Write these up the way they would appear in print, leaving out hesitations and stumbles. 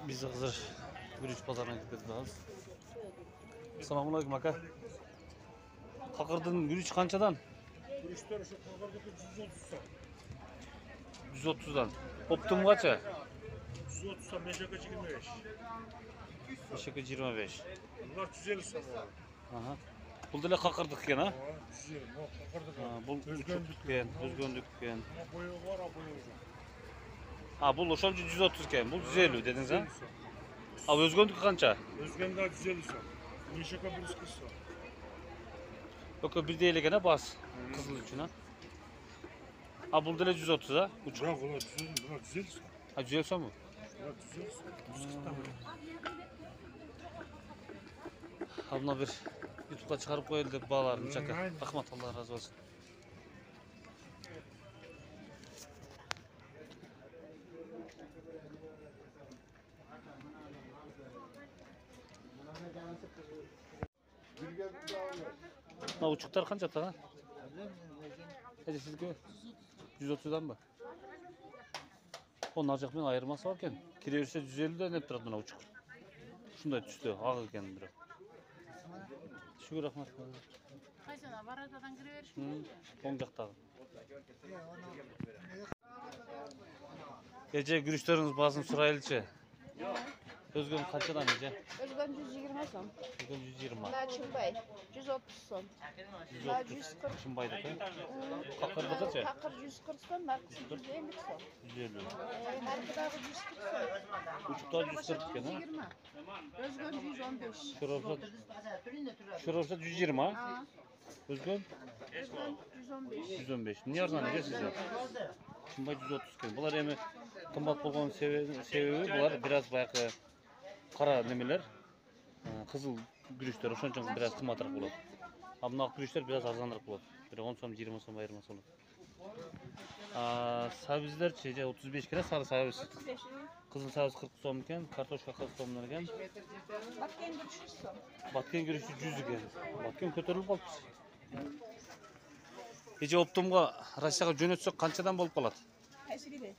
Biz hazır Gürüç pazarına gidiyoruz. Selamünaleyküm aka. Kakırdın Gürüç kançadan? Gürüşler şu kakırdaki 130'sa. 130'dan. Optum kaça? 130'sa meşaka 25. Meşaka 25. Bunlar 150 sana. Aha. Bu dile kakırdık gene ha? 150. O kakırdık. Bu uçukken, özgönlükken. Ama boyu var, boyu olacak. Ha bu loşamcı 130 ken, bu 150 dediniz ha? Abi özgönlük kança? Özgen daha 150 sa. Meşaka 140 sa. Yok bir değil gene bas. Kızıl için ha. Ha bu dile 130 ha? Bırak ulan 150, bunlar 150 sa. Ha 150 mu? Bunlar 150 sa. 140'tan mı? Ha buna bir YouTube'da çıkarıp koyuldu bağlarını çaka. Aynen. Rahmet Allah razı olsun. Ha uçuklar kanca ta ha? Hadi sizge 130'dan mı? Onun acık bir ayırması varken kirevirse 150'den hep durat buna uçuk. Şunda düştü, ağa eken biri. Şükür rahmet. Kaysana baradadan giriver. Oncaktağı. Gece gürüşleriniz bazım sıraylıca. Özgün kaçadan gece? Özgen 120 son. Özgün 120. Bunlar Çınbay 130 son. Bunlar 140. Çınbay'da ki. Kakırdı kaça? Takır 140 son, markası 150 son. 150. Markada 140 son. Uçuklar 140 gene. 120. Özgen 115. Şurası 120 ha. Aa, Özgün Özgen 115. 115. Niye arzan gece size? Çınbay 130 gene. Bunlar hem kımbat bolğan sebebi bular biraz bayağı kara nemeler. Kızıl gürüşler oşonçun biraz kımmatırak bolot. Ama ak gürüşler biraz arzanırak bolot. Bir 10 so'm 20 so'm ayırması olur. Sabizler 35 kere sarı sabiz. 35. Kızıl sabiz 40 so'm iken, kartoşka 40 so'mlar iken. Batken 300 son. Batken gürüşü 100 iken. Batken kötörülüp kalıptı. Gece Optumga Rossiyaga jönötsök kançadan bolup kalat? Qaysi gibi?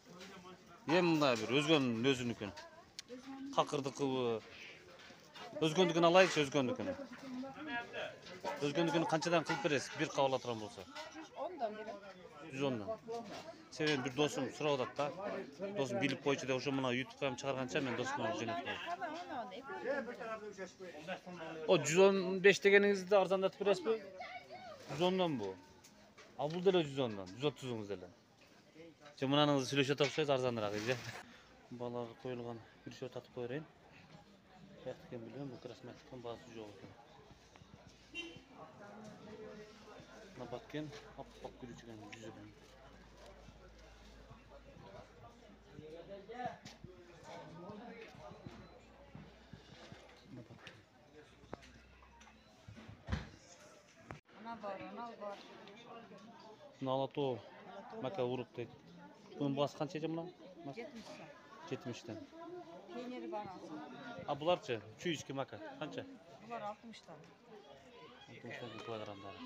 Em mындай bir özgönün özünükün. Kakırdıkı bu. Özgöndükün alayıkçı özgöndükünü. Özgöndükünü kançadan kılıp beresiz bir kabul atıran bolsa? 110'dan beri. 110'dan. Sebebi bir dostum surap atat da. Dostum bilip koyçu da oşo muna YouTube'ga çıkargança men dostuma jönötüp koyayım. O 115 degeningizde arzandatıp beresizbi? 110'dan bu. Al bu dele 110'dan, 130'unuz dele. Mınanыңызды сүйлөшө тапсаңыз арзаныраак эже. Балага коюлган бир шот татып коерейин. Каяктыкын билбейм, бул красматтыкын баасы жок экен. Мына баткен аппак күрүчүгөн жүзүгөн. Ana var, ana var. Налато мака уруп дейт. Bunun bası kança eje mына? 70 son. 70'ten. Peyniri banası. A bularçı 200 maka kança? Bunlar 60'tan. 60 kilogramdары.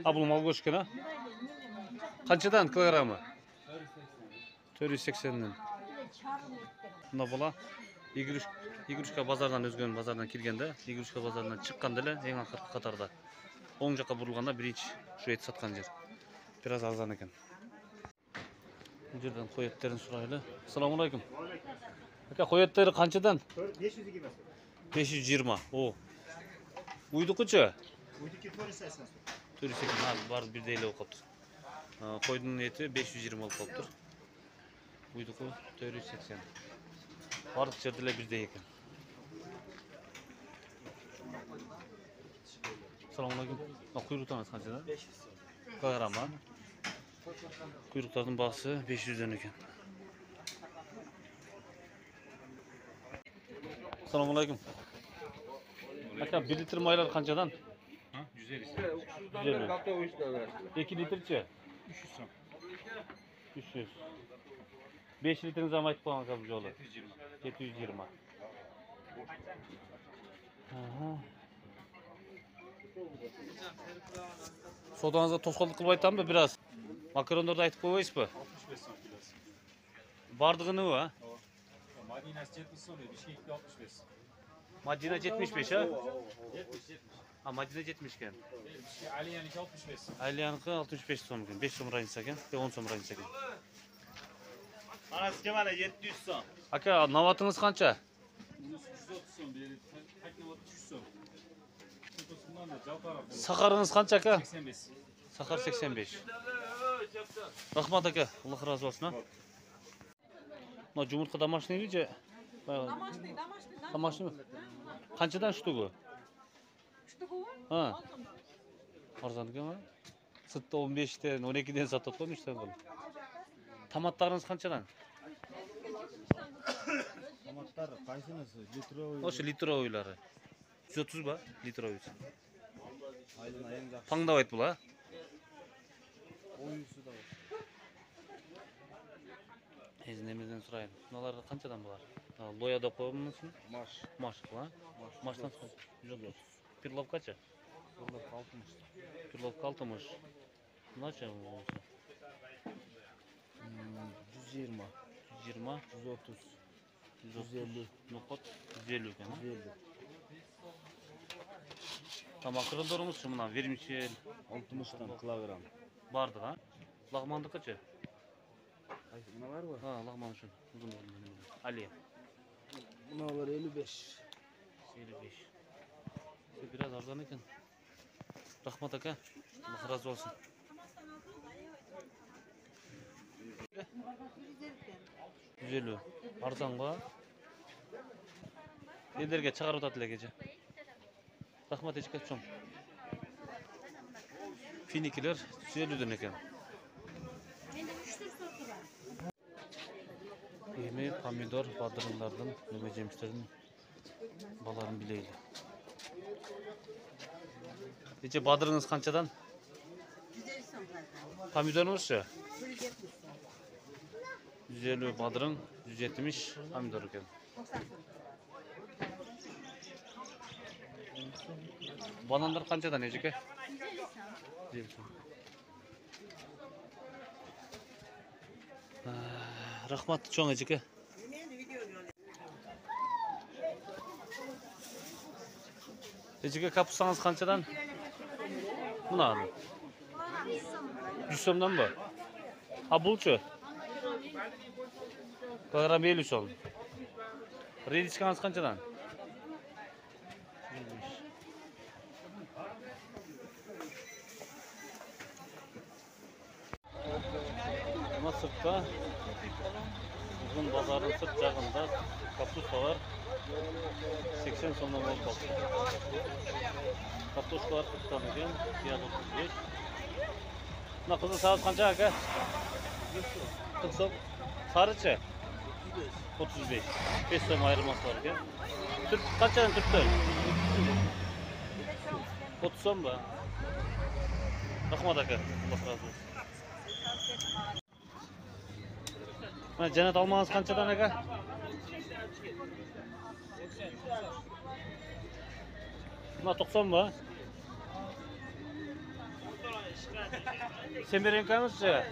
A bul mal goşken ha? Kançadan kilogramı? 480'den. Bunda bola Игрушка базардан өзгөн базардан келгенде, Игрушка базарынан чыкканда эле эң акыркы катарда. Оң жакка бурулганда биринчи ушу эт саткан жер. Бир аз арзан экен. Бул жерден кой эттерин сурайлы. Assalomu alaykum. Aka кой эттери канчадан? 520. 520. О. Уйдукучу? Уйдуки 480. 480 бар бирдей эле болуп калыптыр. Койдун эти 520 болуп калыптыр. Уйдуку 480. Бардык жерде эле бирдей экен. Assalomu alaykum. Kuyruktарыңыз канчада? 500. Килограмма. Kuyruktардын баасы 500'den экен. Assalomu alaykum. Aka 1 litr maylar kançadan? 150. 2 litrçi? 300 son. 300. 5 litriniz ama aytıp koygan aka bu jolu. 720. Aha. Sodanızda toskaldıq kılıp aytamdı biraz. Makaronları da aytıp koyuyoruz mu? 65 son kilosu. Bardığını o ha. Madinesi 70 son, bir şey 65. Madina 75 ha. 70. Ha Madina 70 iken. Bir şey Aliyan'ınki 65. Aliyanıkı 65 so'm ekan. 5 so'm rayinsa ekan. 10 so'm rayinsa ekan. Anasiga mana 700 so'm. Aka, navatingiz qancha? Bunisi 130 son, biri taknavat 300 son. Kutusundan da jalparaq bo'ladi. Saqaringiz qancha aka? 85. Saqar 85. Rahmat aka. Alloh razı olsun ha. Ma jumurtqa домашнийmi? Домашний mi? Qanchadan shtugi? Ha. Arzon ekanmi? Sirtda 15 dan 12 dan sotyapti 13 dan qilib. Tomatlaringiz qanchadan? Tomatlar qaysinisi? Litroviy. O'sha litroviylari. 130 ba? Litroviy. Aydın ayın yaxshi. Tangdab bular. Oyusu da var. Eznemizden so'raydi. Bular qanchadan bular? Loyada qo'yibmisizmi? Maş. Mash bular. Mashdan 130. Pirlov qancha? Burada 60. Pirlov 60. Bunlarcha bo'lsa. 120. 120, 130. 150. No'qot 150 ekan. 150. Tamam kırıldırımız şu bundan vermişil 60'dan kilogram. vardı ha. Lağmandı kaça? Qaysi bunalar var? Ha lağman şu. Uzun uzun. Ali. Bunalar 55. 55. Biraz arzan ekan. Rahmat aka. Allah razı olsun. Güzel. Arzanға. Ederge çağırıp atla gece. Rahmat eşke çoğum. Finikiler güzel ekan. Yemeği pomidor, badırınlardan, nöme jemişlerden baların bileydi. Ece badırınız kançadan? Pomidorunuz şu? 150 badırın, 170 pomidor ekan. Bananlar kançadan Eceke? 150 so'm. Rahmat çoğun Eceke. Eceke kapustanız kançadan? Buna mı? 100 so'mdan mı? Ha bulçu? Kilogram 50 so'm. Rediskanız kançadan? 25. Ama sırtta uzun pazarın sırt жағында kapuska var. 80 so'mdan olib qoldi. Kartoshkalar 40 so'm ekan, piyaz 35. Buna qizil salat qancha aka? 40 so'm. Sarichi? 35. 5 so'm ayirmasi var ekan. Türk qanchadan turibdi? 30 so'm ba? Rahmat aka. Alloh razı olsun. Mana jannat olmangiz qanchadan aka? Buna 90 mı? Semerenkamizchi?